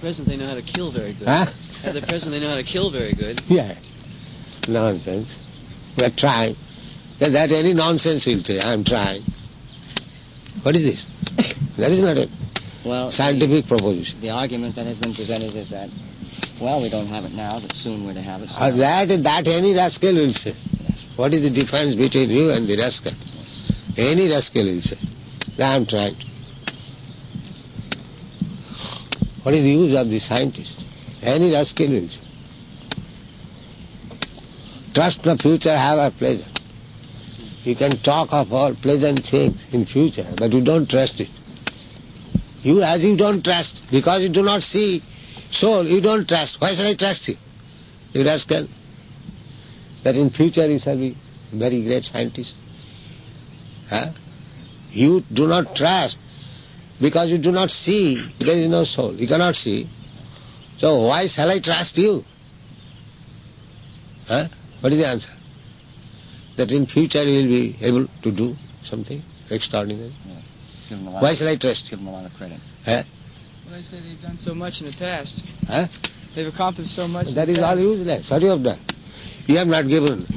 present, they know how to kill very good. Huh? At the present, they know how to kill very good. Yeah. Nonsense. We're trying. That any nonsense will say, I'm trying. What is this? That is not a scientific proposition. The argument that has been presented is that, well, we don't have it now, but soon we're to have it. So That any rascal will say. Yes. What is the difference between you and the rascal? Any rascal will say, I'm trying. What is the use of the scientist? Any rascal will say. Trust the future, have a pleasure. You can talk of all pleasant things in future, but you don't trust it. As you don't trust, because you do not see soul, you don't trust. Why shall I trust you? You rascal. That in future you shall be very great scientist. Huh? You do not trust because you do not see. There is no soul. You cannot see. So why shall I trust you? Huh? What is the answer? That in future you will be able to do something extraordinary. Yes. Why shall I trust you? Give them a lot of credit. Huh? Well, I say they've done so much in the past. Huh? They've accomplished so much. That is all useless. What you have done? You have not given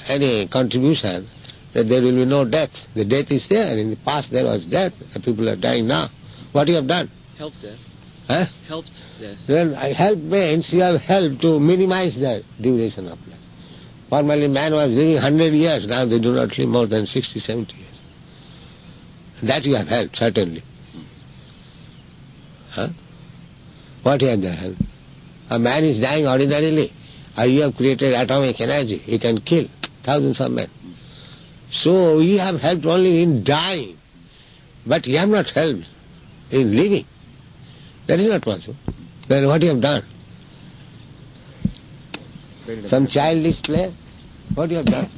any contribution that there will be no death. The death is there. In the past there was death. People are dying now. What you have done? Helped death. Huh? Helped death. Well, help means you have helped to minimize the duration of life. Formerly man was living 100 years. Now they do not live more than 60, 70 years. That you have helped, certainly. Huh? What you have done help? A man is dying ordinarily. You have created atomic energy. He can kill thousands of men. So you have helped only in dying. But you have not helped in living. That is not possible. Then what you have done? Some childish play? What you have done?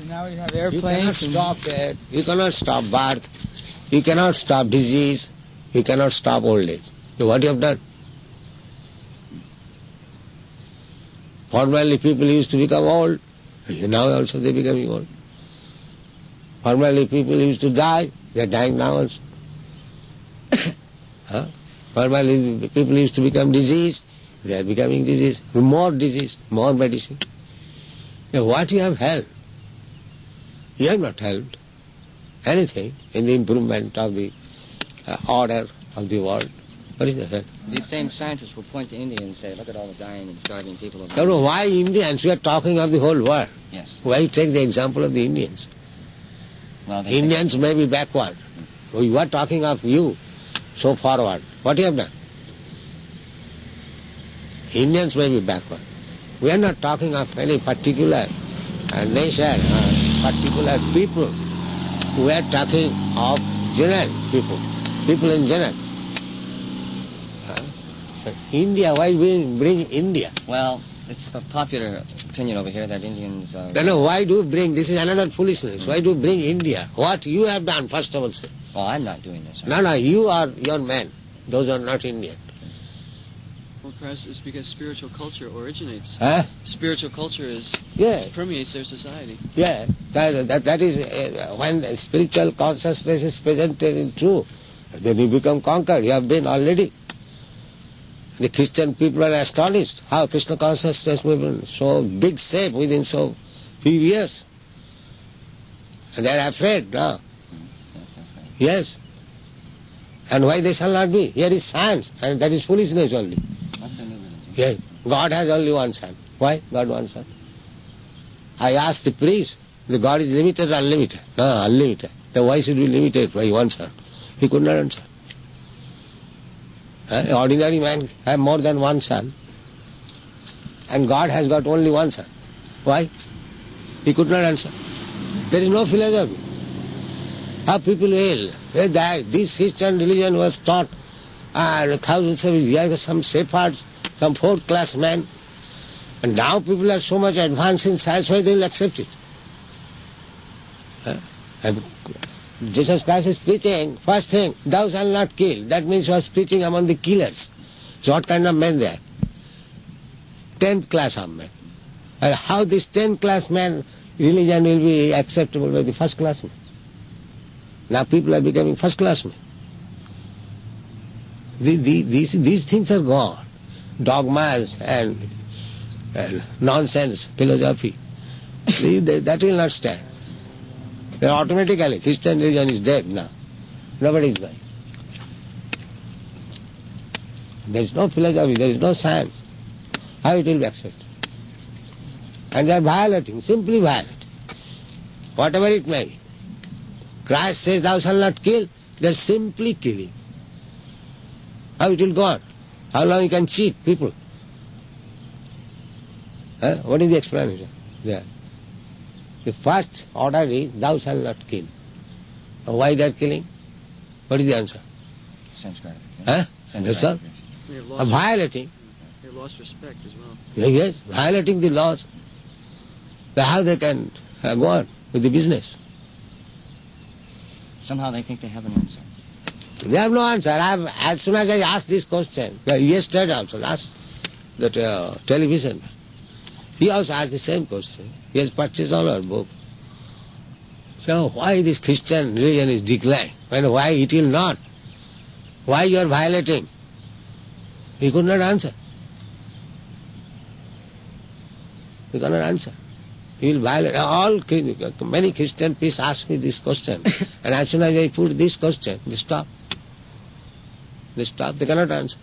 Now we have You cannot airplanes. stop that. You cannot stop birth. You cannot stop disease. You cannot stop old age. So what you have done? Formerly people used to become old. Now also they are becoming old. Formerly people used to die. They are dying now also. Huh? Formerly people used to become diseased. They are becoming diseased. More disease, more medicine. Now what you have helped? You have not helped anything in the improvement of the order of the world. What is that? These same scientists will point to India and say, look at all the dying and starving people over I don't know why Indians. We are talking of the whole world. Yes. Why take the example of the Indians? Well, Indians may be backward. We are talking of you, so forward. What you have done? Indians may be backward. We are not talking of any particular nation, particular people. We are talking of general people, people in general. India, why bring India? Well, it's a popular opinion over here that Indians are... No, why do you bring, this is another foolishness, why do you bring India? What you have done, first of all, say. Well, I'm not doing this. No, you are your men. Those are not Indian. Well, perhaps it's because spiritual culture originates. Huh? Spiritual culture permeates their society. Yeah. That is, when the spiritual consciousness is presented in truth, then you become conquered. You have been already. The Christian people are astonished how Krishna consciousness will be so big shape within so few years. And they are afraid now. Yes. And why they shall not be? Here is science, and that is foolishness only. Yes. God has only one son. Why God one son? I asked the priest, the God is limited or unlimited? No, unlimited. Then why should we limit it by one son? He could not answer. An ordinary man have more than one son, and God has got only one son. Why? He could not answer. There is no philosophy. How people will. They die. This Christian religion was taught thousands of years, some shepherds, some fourth-class men, and now people are so much advanced in science, why they will accept it? And Jesus Christ is preaching, first thing, thou shalt not kill. That means he was preaching among the killers. So what kind of men they are? 10th class of men. And how this 10th class man religion will be acceptable by the first class man? Now people are becoming first class men. These things are gone. Dogmas and nonsense philosophy. That will not stand. Then automatically Christian religion is dead now. Nobody is going. There is no philosophy, there is no science. How it will be accepted? And they are violating, simply violating. Whatever it may be. Christ says, thou shalt not kill, they are simply killing. How it will go on? How long you can cheat people? What is the explanation there? The first order is, thou shalt not kill. Why they are killing? What is the answer? Sense gratification. That's all. They have lost, Violating. they have lost respect as well. Yes, violating the laws. How they can go on with the business? Somehow they think they have an answer. They have no answer. As soon as I asked this question, yesterday also, last that television, he also asked the same question. He has purchased all our book. So why this Christian religion is declining? And why it will not? Why you are violating? He could not answer. He cannot answer. He will violate. Many Christian priests ask me this question. And as soon as I put this question, they stop. They stop. They cannot answer.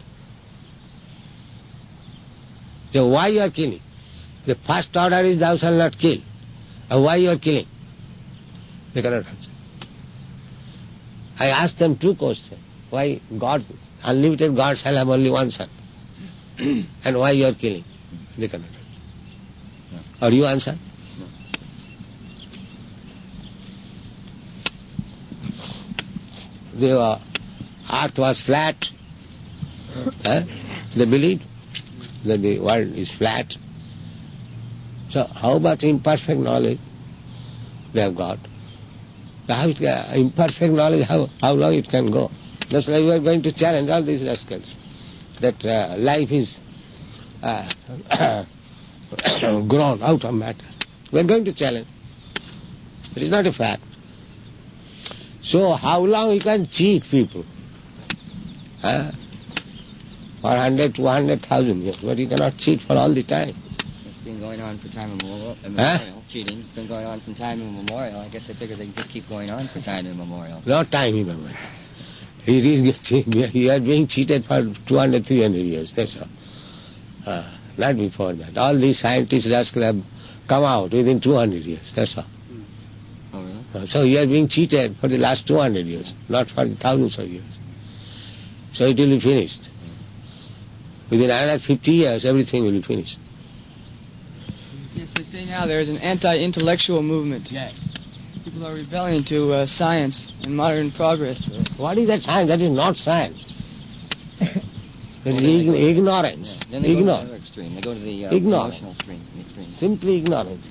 So why you are killing? The first order is thou shalt not kill. And why you are killing? They cannot answer. I asked them two questions. Why God, unlimited God shall have only one son? And why you are killing? They cannot answer. No. Or you answer? No. The earth was flat. They believed that the world is flat. So how much imperfect knowledge they have got? Imperfect knowledge, how long it can go? That's why we are going to challenge all these rascals, that life is grown out of matter. We are going to challenge. It is not a fact. So how long you can cheat people? For 100, 200,000 years, but you cannot cheat for all the time. It's been going on for time immemorial. Cheating. It's been going on from time immemorial. I guess they figure they can just keep going on for time immemorial. Not time immemorial. He is being cheated for 200, 300 years, that's all. Not before that. All these scientists, rascals have come out within 200 years, that's all. Oh, really? So he is being cheated for the last 200 years, not for the thousands of years. So it will be finished. Within another 50 years, everything will be finished. Yes, they say now there is an anti-intellectual movement. Yes. People are rebelling to science and modern progress. What is that science? That is not science. It is ignorance. Yeah. Then they go to the other extreme. They go to the emotional extreme. Simply ignorance.